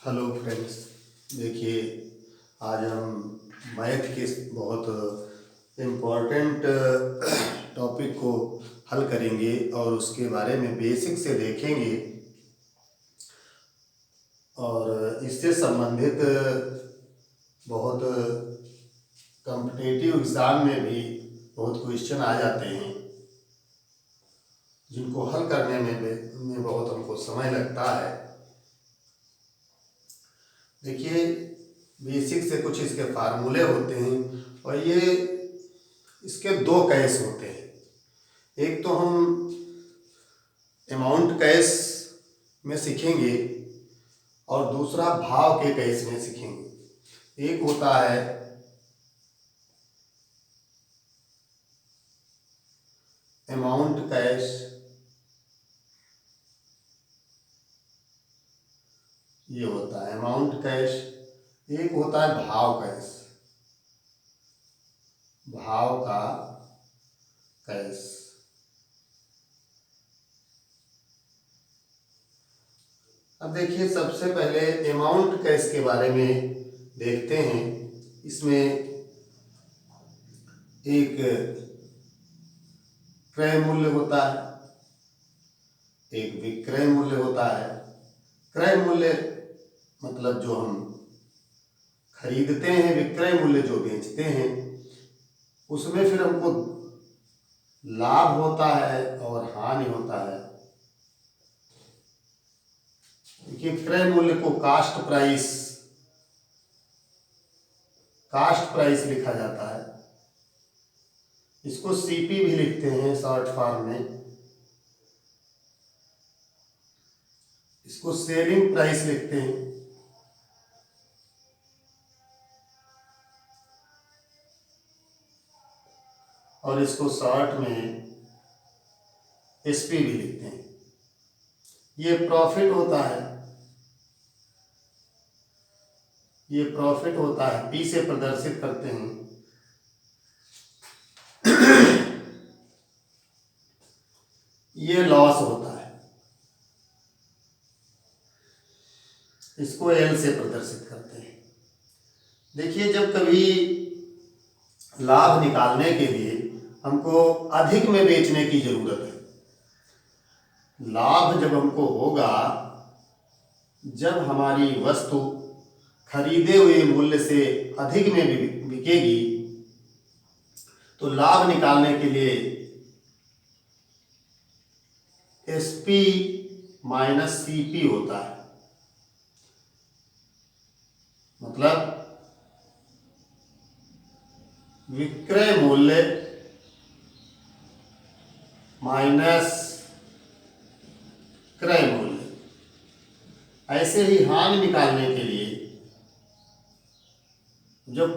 Hello friends. देखिए, आज हम मैथ के बहुत इम्पोर्टेंट टॉपिक को हल करेंगे और उसके बारे में बेसिक से देखेंगे और इससे संबंधित बहुत कॉम्पिटिटिव एग्ज़ाम में भी बहुत क्वेश्चन आ जाते हैं जिनको हल करने में बहुत हमको समय लगता है। देखिए, बेसिक से कुछ इसके फार्मूले होते हैं और ये इसके दो कैश होते हैं। एक तो हम अमाउंट कैश में सीखेंगे और दूसरा भाव के कैश में सीखेंगे। एक होता है अमाउंट कैश, ये होता है अमाउंट कैश। एक होता है भाव कैश, भाव का कैश। अब देखिए, सबसे पहले अमाउंट कैश के बारे में देखते हैं। इसमें एक क्रय मूल्य होता है, एक विक्रय मूल्य होता है। क्रय मूल्य मतलब जो हम खरीदते हैं, विक्रय मूल्य जो बेचते हैं, उसमें फिर हमको लाभ होता है और हानि होता है। देखिए, क्रय मूल्य को कास्ट प्राइस लिखा जाता है। इसको सीपी भी लिखते हैं शॉर्ट फॉर्म में। इसको सेलिंग प्राइस लिखते हैं। और इसको शॉर्ट में एसपी भी लिखते हैं। ये प्रॉफिट होता है, ये प्रॉफिट होता है, पी से प्रदर्शित करते हैं। ये लॉस होता है, इसको एल से प्रदर्शित करते हैं। देखिए, जब कभी लाभ निकालने के लिए हमको अधिक में बेचने की जरूरत है। लाभ जब हमको होगा जब हमारी वस्तु खरीदे हुए मूल्य से अधिक में बिकेगी, तो लाभ निकालने के लिए एसपी माइनस सीपी होता है। मतलब विक्रय मूल्य माइनस क्रय मूल्य। ऐसे ही हानि निकालने के लिए जब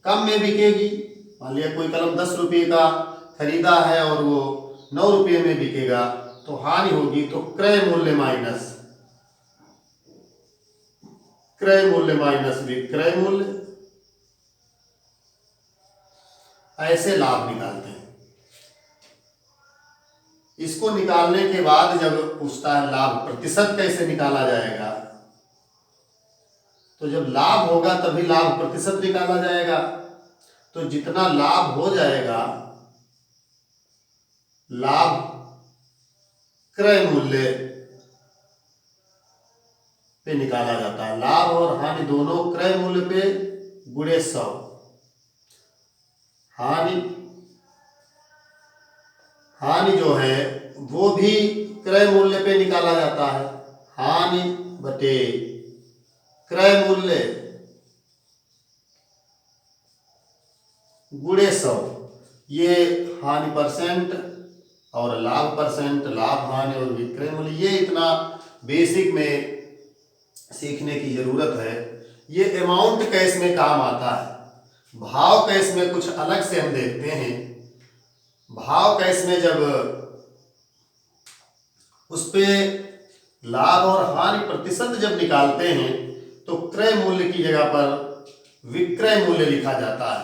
कम में बिकेगी, मान लिया कोई कलम 10 रुपये का खरीदा है और वो 9 रुपये में बिकेगा, तो हानि होगी। तो क्रय मूल्य माइनस विक्रय मूल्य, ऐसे लाभ निकालते हैं। इसको निकालने के बाद जब पूछता है लाभ प्रतिशत कैसे निकाला जाएगा, तो जब लाभ होगा तभी लाभ प्रतिशत निकाला जाएगा। तो जितना लाभ हो जाएगा, लाभ क्रय मूल्य पे निकाला जाता है। लाभ और हानि दोनों क्रय मूल्य पे गुणे 100। हानि जो है वो भी क्रय मूल्य पे निकाला जाता है। हानि बटे क्रय मूल्य गुणे 100। ये हानि परसेंट और लाभ परसेंट, लाभ हानि और विक्रय मूल्य, ये इतना बेसिक में सीखने की जरूरत है। ये अमाउंट कैश में काम आता है। भाव कैश में कुछ अलग से हम देखते हैं। भाव कैश में जब उस पे लाभ और हानि प्रतिशत जब निकालते हैं, तो क्रय मूल्य की जगह पर विक्रय मूल्य लिखा जाता है।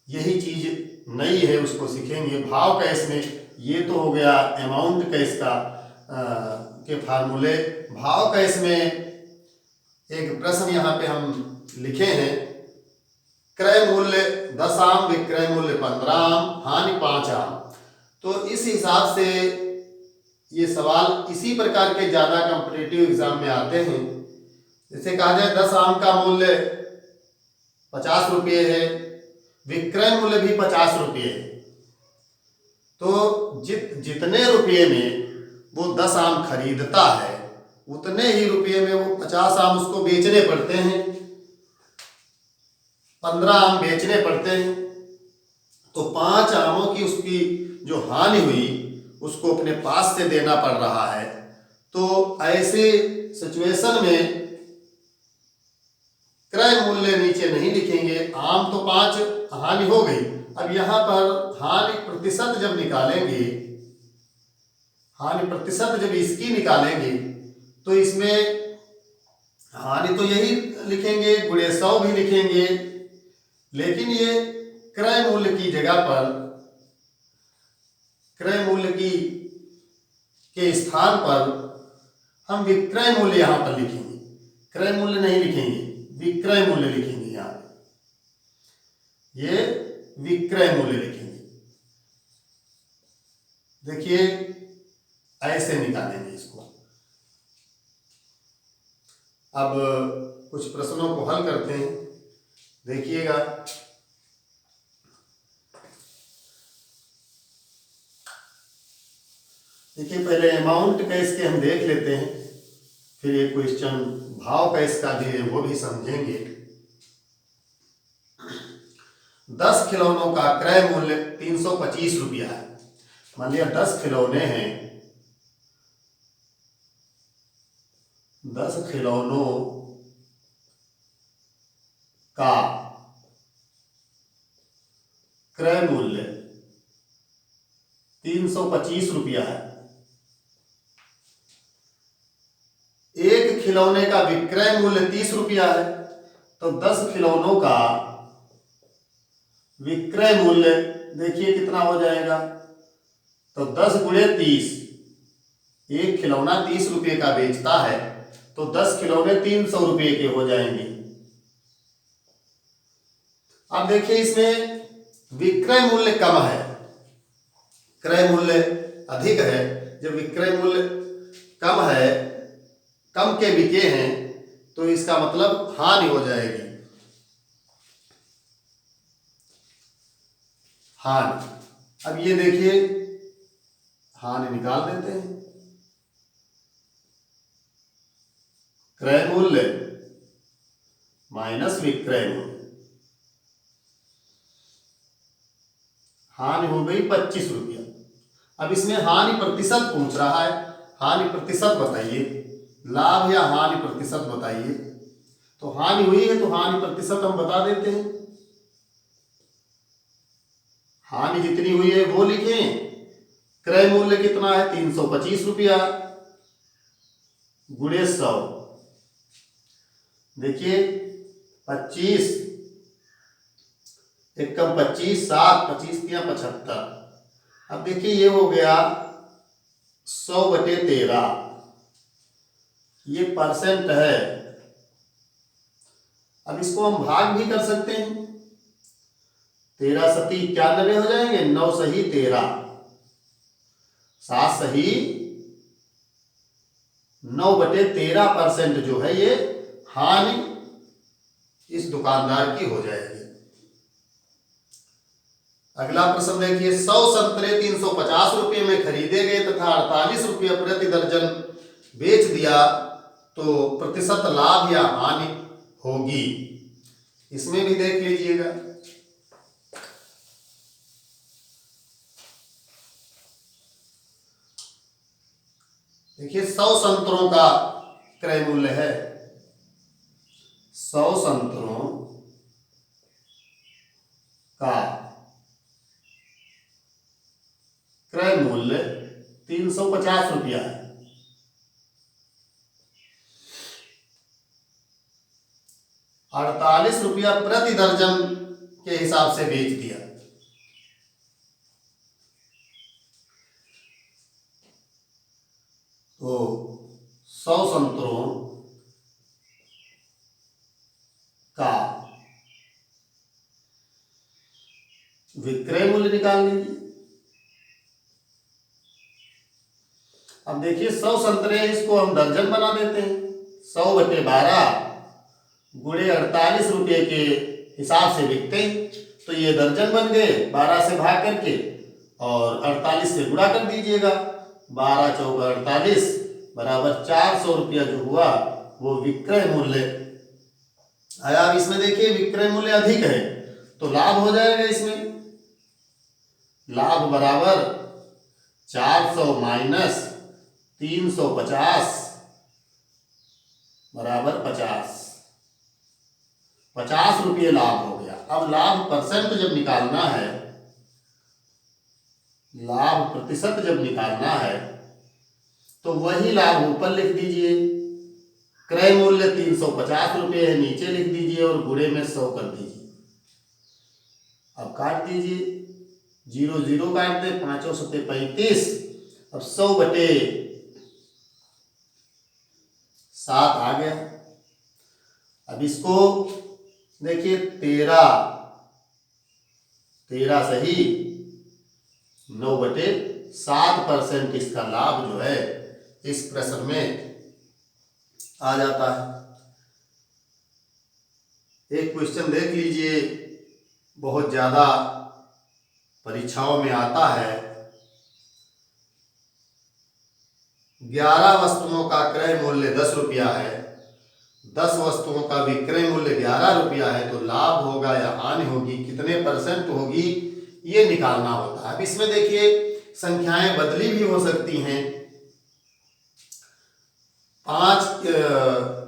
यही चीज नई है, उसको सीखेंगे। भाव कैश में ये तो हो गया अमाउंट कैश का के फार्मूले। भाव कैश में एक प्रश्न यहाँ पे हम लिखे हैं, क्रय मूल्य 10 आम, विक्रय मूल्य 15 आम, हानि 5 आम। तो इस हिसाब से ये सवाल इसी प्रकार के ज्यादा कॉम्पिटिटिव एग्जाम में आते हैं। जैसे कहा जाए 10 आम का मूल्य 50 रुपये है, विक्रय मूल्य भी 50 रुपये है, तो जितने रुपये में वो 10 आम खरीदता है उतने ही रुपये में वो 50 आम उसको बेचने पड़ते हैं, 15 आम बेचने पड़ते हैं। तो 5 आमों की उसकी जो हानि हुई उसको अपने पास से देना पड़ रहा है। तो ऐसे सिचुएशन में क्रय मूल्य नीचे नहीं लिखेंगे, आम तो 5 हानि हो गई। अब यहाँ पर हानि प्रतिशत जब निकालेंगे, हानि प्रतिशत जब इसकी निकालेंगे तो इसमें हानि तो यही लिखेंगे, गुणे 100 भी लिखेंगे, लेकिन ये क्रय मूल्य की जगह पर, क्रय मूल्य की के स्थान पर हम विक्रय मूल्य यहां पर लिखेंगे। क्रय मूल्य नहीं लिखेंगे, विक्रय मूल्य लिखेंगे। यहां पे ये विक्रय मूल्य लिखेंगे। देखिए ऐसे निकालेंगे इसको। अब कुछ प्रश्नों को हल करते हैं, देखिएगा। देखिए पहले अमाउंट का इसके हम देख लेते हैं, फिर ये क्वेश्चन भाव का इसका भी है वो भी समझेंगे। 10 खिलौनों का क्रय मूल्य 325 रुपया है। मान लिया 10 खिलौने हैं, 10 खिलौनों का क्रय मूल्य 325 रुपया है। एक खिलौने का विक्रय मूल्य 30 रुपया है, तो 10 खिलौनों का विक्रय मूल्य देखिए कितना हो जाएगा। तो 10 गुणे 30, एक खिलौना 30 रुपये का बेचता है, तो 10 खिलौने 300 रुपये के हो जाएंगे। अब देखिए इसमें विक्रय मूल्य कम है, क्रय मूल्य अधिक है। जब विक्रय मूल्य कम है, कम के बिके हैं, तो इसका मतलब हानि हो जाएगी, हानि। अब ये देखिए हानि निकाल देते हैं। क्रय मूल्य माइनस विक्रय मूल्य, हानि हो गई 25 रुपया। अब इसमें हानि प्रतिशत पूछ रहा है, हानि प्रतिशत बताइए, लाभ या हानि प्रतिशत बताइए। तो हानि हुई है तो हानि प्रतिशत हम बता देते हैं। हानि जितनी हुई है वो लिखें, क्रय मूल्य कितना है 325 रुपया गुणे 100। देखिए 25 एकम 25, 7 25 या 75। अब देखिए ये हो गया 100/13, ये परसेंट है। अब इसको हम भाग भी कर सकते हैं, 13 सती 91 हो जाएंगे, 9 सही 13, 7 सही 9/13% जो है ये हानि इस दुकानदार की हो जाएगी। अगला प्रश्न देखिए, 100 संतरे 350 रुपये में खरीदे गए तथा 48 रुपये प्रति दर्जन बेच दिया, तो प्रतिशत लाभ या हानि होगी। इसमें भी देख लीजिएगा। देखिए 100 संतरों का क्रय मूल्य है, 100 संतरों का क्रय मूल्य 350 रुपया है। 48 रुपया प्रति दर्जन के हिसाब से बेच दिया। तो 100 संतरों विक्रय मूल्य निकाल लीजिए। अब देखिए 100 संतरे हैं, इसको हम दर्जन बना देते हैं। 100/12 गुणे 48 रुपये के हिसाब से बिकते हैं, तो ये दर्जन बन गए। 12 से भाग करके और 48 से गुणा कर दीजिएगा। 12 चौका 48 बराबर 400 रुपया जो हुआ वो विक्रय मूल्य आया। अब इसमें देखिए विक्रय मूल्य अधिक है तो लाभ हो जाएगा। इसमें लाभ बराबर 400 माइनस 350 बराबर 50 रुपये लाभ हो गया। अब लाभ परसेंट जब निकालना है, लाभ प्रतिशत जब निकालना है तो वही लाभ ऊपर लिख दीजिए। क्रय मूल्य 350 रुपये है, नीचे लिख दीजिए और गुणे में 100 कर दीजिए। अब काट दीजिए, 0 0 काट दे, 5 7 35। अब 100/7 आ गया। अब इसको देखिए 13 सही 9/7% इसका लाभ जो है इस प्रश्न में आ जाता है। एक क्वेश्चन देख लीजिए, बहुत ज्यादा परीक्षाओं में आता है। 11 वस्तुओं का क्रय मूल्य 10 रुपया है, 10 वस्तुओं का विक्रय मूल्य 11 रुपया है, तो लाभ होगा या हानि होगी, कितने परसेंट होगी, ये निकालना होता है। अब इसमें देखिए संख्याएं बदली भी हो सकती हैं।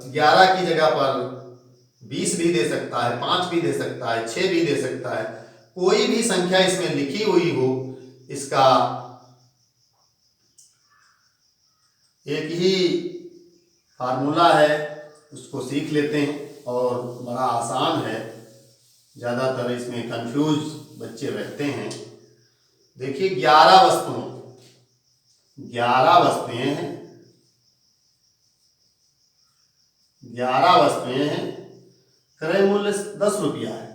11 की जगह पर 20 भी दे सकता है, 5 भी दे सकता है, 6 भी दे सकता है। कोई भी संख्या इसमें लिखी हुई हो, इसका एक ही फार्मूला है, उसको सीख लेते हैं और बड़ा आसान है। ज़्यादातर इसमें कंफ्यूज बच्चे रहते हैं। देखिए 11 वस्तुएं हैं, 11 वस्तुएं हैं, क्रय मूल्य 10 रुपया है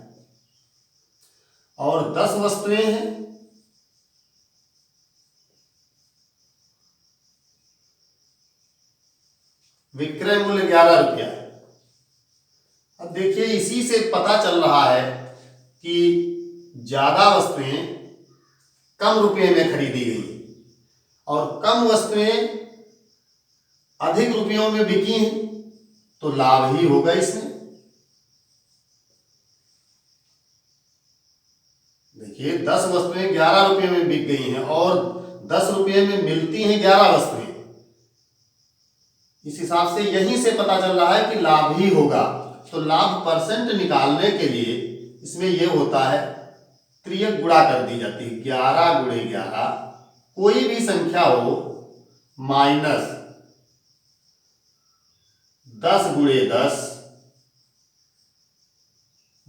और 10 वस्तुएं हैं, विक्रय मूल्य 11 रुपया है। अब देखिए इसी से पता चल रहा है कि ज्यादा वस्तुएं कम रुपये में खरीदी गई और कम वस्तुएं अधिक रुपयों में बिकी हैं, तो लाभ ही होगा इसमें। देखिए 10 वस्तुएं 11 रुपये में बिक गई हैं और 10 रुपये में मिलती हैं 11 वस्तुएं। इस हिसाब से यहीं से पता चल रहा है कि लाभ ही होगा। तो लाभ परसेंट निकालने के लिए इसमें यह होता है, त्रियक गुणा कर दी जाती है। 11 गुणे 11 कोई भी संख्या हो माइनस 10 गुणे 10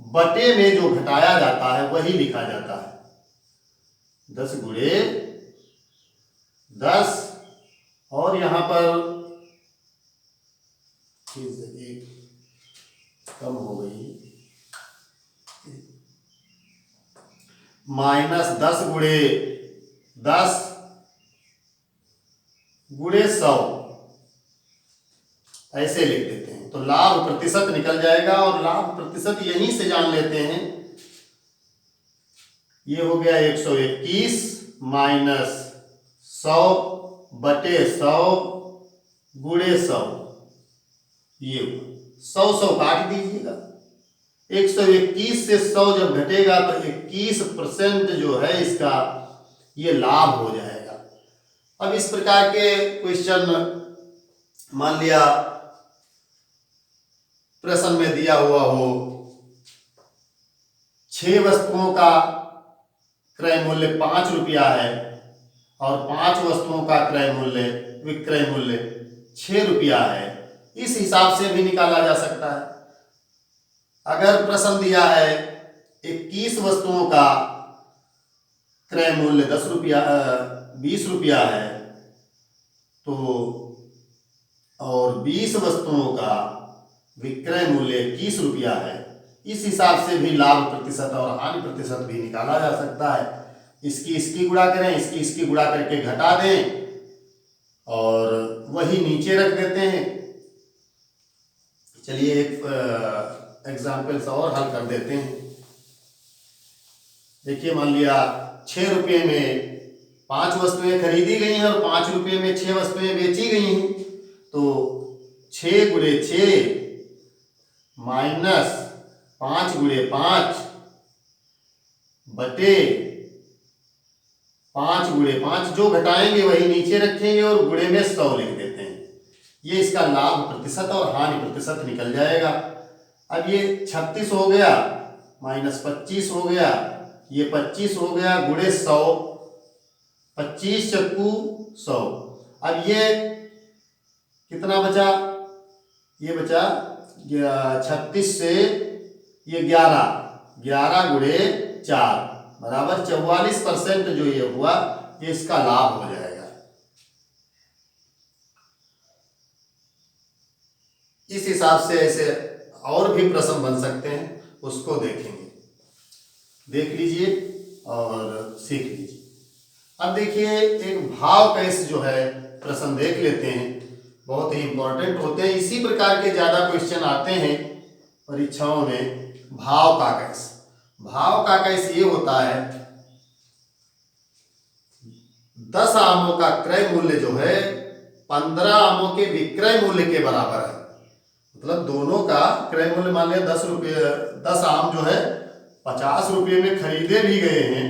बटे में जो घटाया जाता है वही लिखा जाता है। 10 गुणे 10 और यहां पर एक कम हो गई, माइनस 10 गुणे 10 गुणे 100 ऐसे लिख देते हैं, तो लाभ प्रतिशत निकल जाएगा। और लाभ प्रतिशत यहीं से जान लेते हैं। ये हो गया 121 माइनस 100 बटे 100 गुणे 100, ये 100 काट दीजिएगा। 121 से 100 जब घटेगा तो 21% जो है इसका ये लाभ हो जाएगा। अब इस प्रकार के क्वेश्चन मान लिया प्रश्न में दिया हुआ हो, 6 वस्तुओं का क्रय मूल्य 5 रुपया है और 5 वस्तुओं का क्रय मूल्य विक्रय मूल्य 6 रुपया है, इस हिसाब से भी निकाला जा सकता है। अगर प्रश्न दिया है 21 वस्तुओं का क्रय मूल्य 20 रुपया है, तो और 20 वस्तुओं का विक्रय मूल्य 21 रुपया है, इस हिसाब से भी लाभ प्रतिशत और हानि प्रतिशत भी निकाला जा सकता है। इसकी गुणा करें, इसकी गुणा करके घटा दें और वही नीचे रख देते हैं। चलिए एक एग्जाम्पल से और हल कर देते हैं। देखिए मान लिया 6 रुपये में 5 वस्तुएं खरीदी गई हैं और 5 रुपये में 6 वस्तुएं बेची गई हैं। तो 6 गुणे 6 माइनस 5 गुणे 5 बटे 5 गुणे 5, जो घटाएंगे वही नीचे रखेंगे और गुणे में 100 लिख देते हैं। ये इसका लाभ प्रतिशत और हानि प्रतिशत निकल जाएगा। अब ये 36 हो गया माइनस 25 हो गया, ये 25 हो गया गुणे 100, 25 चक्कू 100। अब ये कितना बचा? ये बचा 36 से ये 11 गुणे 4 बराबर 44% जो ये हुआ, ये इसका लाभ हो जाएगा। इस हिसाब से ऐसे और भी प्रश्न बन सकते हैं, उसको देखेंगे। देख लीजिए और सीख लीजिए। अब देखिए एक भाव कैस जो है प्रश्न देख लेते हैं, बहुत ही इंपॉर्टेंट होते हैं। इसी प्रकार के ज्यादा क्वेश्चन आते हैं परीक्षाओं में। भाव का कैस ये होता है 10 आमों का क्रय मूल्य जो है 15 आमों के विक्रय मूल्य के बराबर है। मतलब दोनों का क्रय मूल्य मान लिया 10 आम जो है 50 रुपये में खरीदे भी गए हैं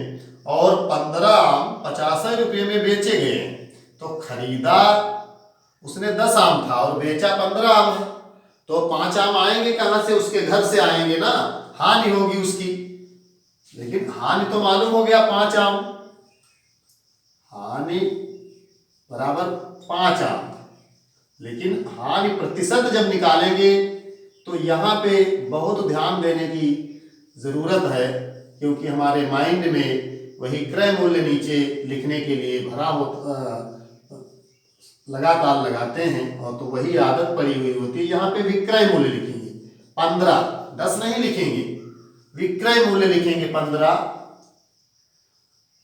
और 15 आम 50 रुपये में बेचे गए हैं। तो खरीदा उसने 10 आम था और बेचा 15 आम है, तो 5 आम आएंगे कहां से? उसके घर से आएंगे ना, हानि होगी उसकी। लेकिन हानि तो मालूम हो गया 5 आम, हानि बराबर 5 आम। लेकिन हानि प्रतिशत जब निकालेंगे तो यहाँ पे बहुत ध्यान देने की जरूरत है, क्योंकि हमारे माइंड में वही क्रय मूल्य नीचे लिखने के लिए लगातार लगाते हैं और तो वही आदत पड़ी हुई होती है। यहाँ पे विक्रय मूल्य लिखेंगे 15, 10 नहीं लिखेंगे, विक्रय मूल्य लिखेंगे 15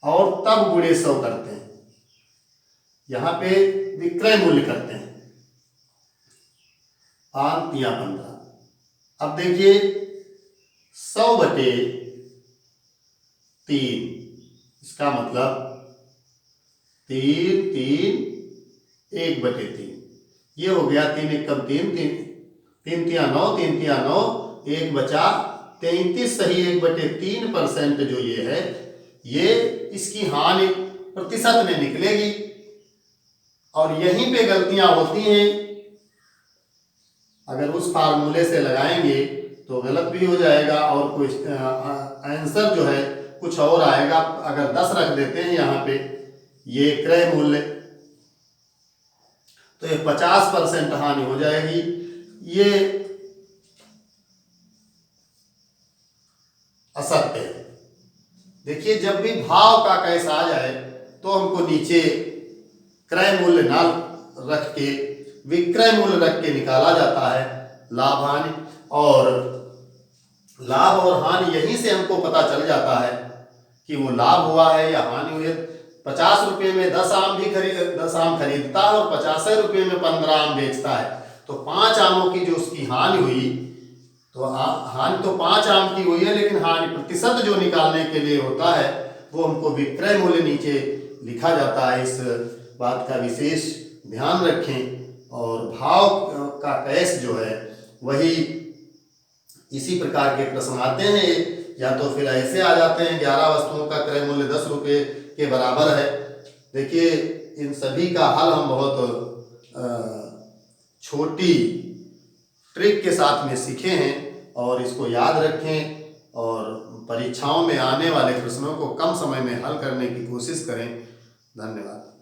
और तब गुणे 100 करते हैं। यहाँ पे विक्रय मूल्य करते हैं 5 या 15। अब देखिए 100 बटे 3, इसका मतलब 3 3 1 बटे 3, ये हो गया 3 1 कम 3 3 3 तिया 9 3 तिया 9, 1 बचा 33 सही 1 बटे 3% जो ये है, ये इसकी हानि प्रतिशत में निकलेगी। और यहीं पे गलतियां होती हैं, अगर उस फार्मूले से लगाएंगे तो गलत भी हो जाएगा और कोई आंसर जो है कुछ और आएगा। अगर 10 रख देते हैं यहाँ पे ये क्रय मूल्य, तो ये 50% हानि हो जाएगी। ये असत्य है। देखिए जब भी भाव का कैस आ जाए तो हमको नीचे क्रय मूल्य ना रख के विक्रय मूल्य रख के निकाला जाता है लाभ हानि। और लाभ और हानि यहीं से हमको पता चल जाता है कि वो लाभ हुआ है या हानि हुई है। 50 रुपये में 10 आम खरीदता है और 50 रुपये में 15 आम बेचता है, तो 5 आमों की जो उसकी हानि हुई, तो हानि तो 5 आम की हुई है, लेकिन हानि प्रतिशत जो निकालने के लिए होता है वो हमको विक्रय मूल्य नीचे लिखा जाता है। इस बात का विशेष ध्यान रखें। और भाव का कैस जो है वही इसी प्रकार के प्रश्न आते हैं, या तो फिर ऐसे आ जाते हैं 11 वस्तुओं का क्रय मूल्य 10 रुपये के बराबर है। देखिए इन सभी का हल हम बहुत छोटी ट्रिक के साथ में सीखे हैं और इसको याद रखें और परीक्षाओं में आने वाले प्रश्नों को कम समय में हल करने की कोशिश करें। धन्यवाद।